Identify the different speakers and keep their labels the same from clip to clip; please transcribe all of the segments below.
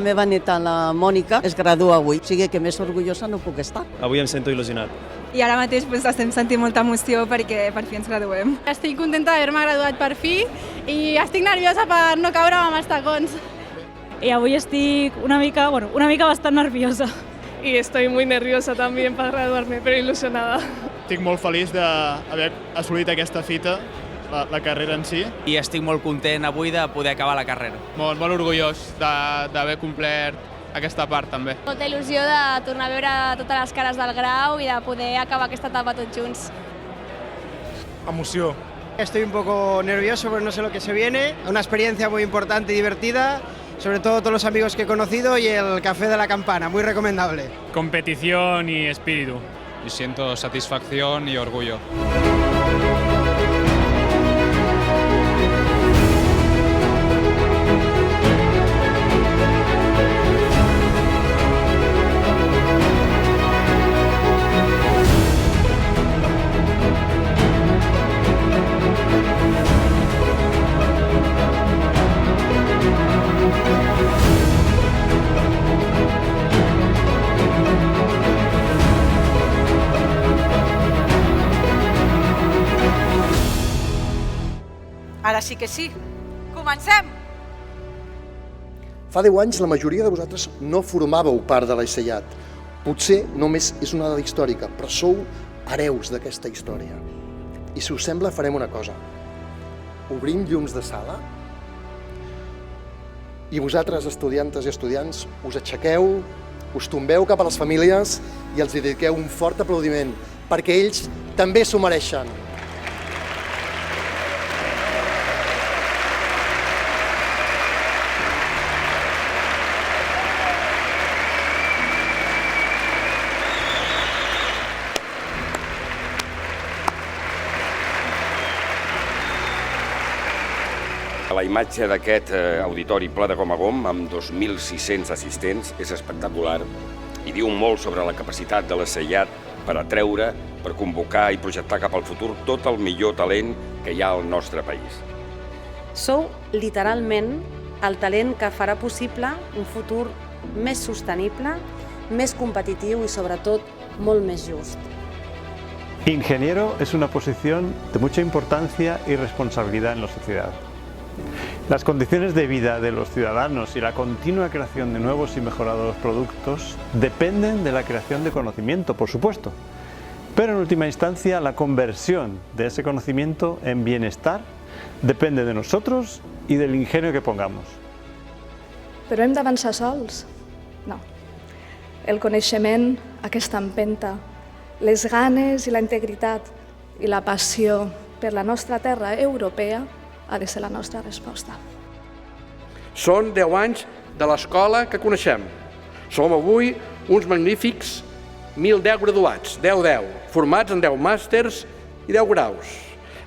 Speaker 1: meva neta, la Mònica, es gradua avui, o sigui que més orgullosa no puc estar.
Speaker 2: Avui em sento il·lusionat.
Speaker 3: I ara mateix estem sentint molta emoció perquè per fi ens graduem.
Speaker 4: Estic contenta d'haver-me graduat per fi i estic nerviosa per no caure amb els tacons.
Speaker 5: Y avui estic una mica bastant nerviosa.
Speaker 6: Y estoy muy nerviosa también para graduarme, pero ilusionada.
Speaker 7: Estic molt feliç d'haver assolit aquesta fita, la carrera en si.
Speaker 8: I estic molt content avui de poder acabar la carrera.
Speaker 7: Molt orgullós d'haver complert aquesta part també.
Speaker 9: Molta il·lusió de tornar a veure totes les cares del grau i de poder acabar aquesta etapa tots junts.
Speaker 10: Emoció. Estoy un poco nervioso porque no sé lo que se viene. Una experiencia muy importante y divertida. Sobre todo todos los amigos que he conocido y el café de la campana, muy recomendable.
Speaker 7: Competición y espíritu.
Speaker 11: Y siento satisfacción y orgullo.
Speaker 12: Ara sí que sí. Comencem!
Speaker 13: Fa 10 anys la majoria de vosaltres no formàveu part de l'ESEIAT. Potser només és una dada històrica, però sou hereus d'aquesta història. I si us sembla farem una cosa. Obrim llums de sala i vosaltres, estudiantes i estudiants, us aixequeu, us tombeu cap a les famílies i els dediqueu un fort aplaudiment, perquè ells també s'ho mereixen.
Speaker 14: La imatge d'aquest auditori ple de gom a gom, amb 2.600 assistents, és espectacular i diu molt sobre la capacitat de l'ESEIAT per atreure, per convocar i projectar cap al futur tot el millor talent que hi ha al nostre país.
Speaker 15: Sou literalment el talent que farà possible un futur més sostenible, més competitiu i sobretot molt més just.
Speaker 16: Ingeniero es una posición de mucha importancia y responsabilidad en la sociedad. Las condiciones de vida de los ciudadanos y la continua creación de nuevos y mejorados productos dependen de la creación de conocimiento, por supuesto, pero en última instancia la conversión de ese conocimiento en bienestar depende de nosotros y del ingenio que pongamos.
Speaker 17: Però hem d'avançar sols? No. El coneixement, aquesta empenta, les ganes i la integritat i la passió per la nostra terra europea ha de ser la nostra resposta.
Speaker 18: Són 10 anys de l'escola que coneixem. Som avui uns magnífics 1.010 graduats, 10-10, formats en 10 màsters i 10 graus.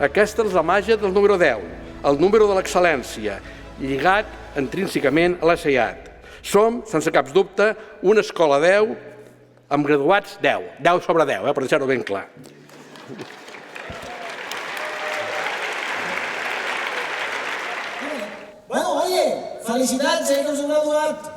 Speaker 18: Aquesta és la màgia del número 10, el número de l'excel·lència, lligat intrínsecament a l'ESEIAT. Som, sense cap dubte, una escola 10 amb graduats 10, 10 sobre 10, per deixar-ho ben clar.
Speaker 19: Bueno, oye, felicitats, que us heu graduat.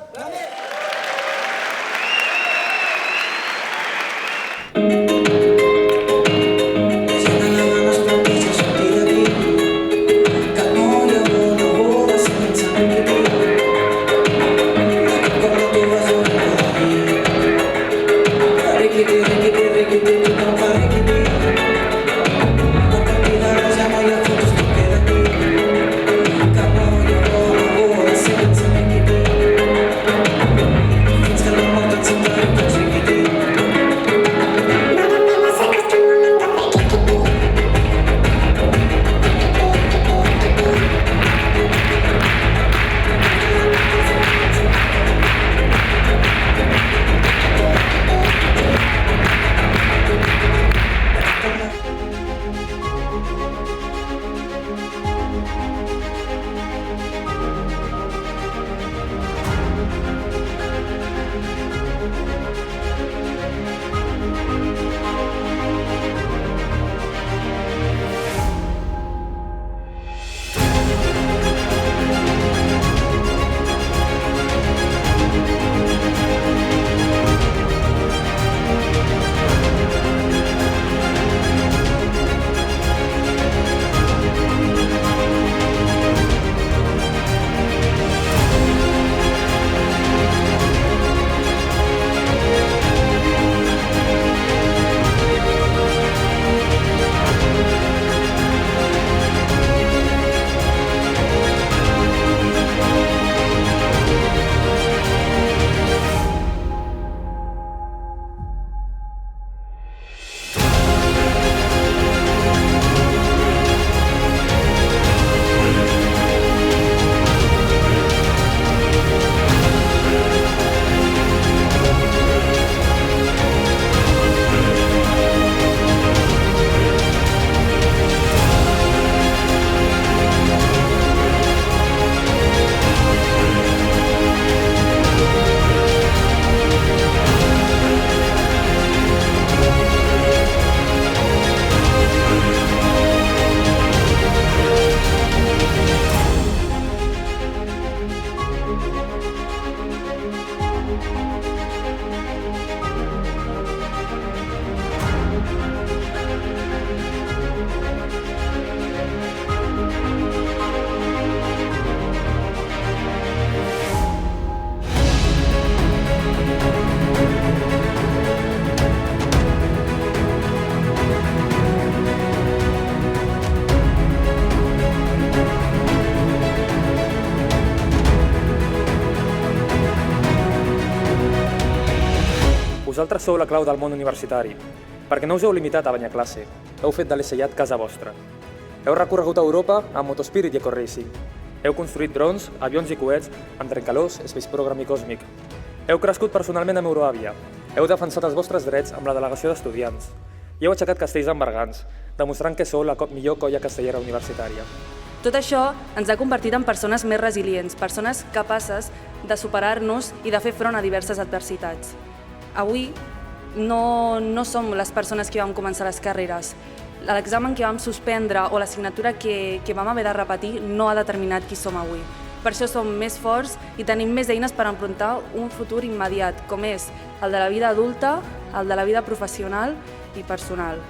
Speaker 2: Vosaltres sou la clau del món universitari, perquè no us heu limitat a banyar classe, heu fet de l'ESEIAT casa vostra. Heu recorregut Europa amb Motospirit i EcoRacing. Heu construït drons, avions i coets amb Trencalós, Space Program i Cosmic. Heu crescut personalment amb Euroàvia. Heu defensat els vostres drets amb la delegació d'estudiants. I heu aixecat castells amb Bergants, demostrant que sou la millor colla castellera universitària.
Speaker 15: Tot això ens ha convertit en persones més resilients, persones capaces de superar-nos i de fer front a diverses adversitats. Avui no som les persones que vam començar les carreres. L'examen que vam suspendre o l'assignatura que vam haver de repetir no ha determinat qui som avui. Per això som més forts i tenim més eines per enfrontar un futur immediat, com és el de la vida adulta, el de la vida professional i personal.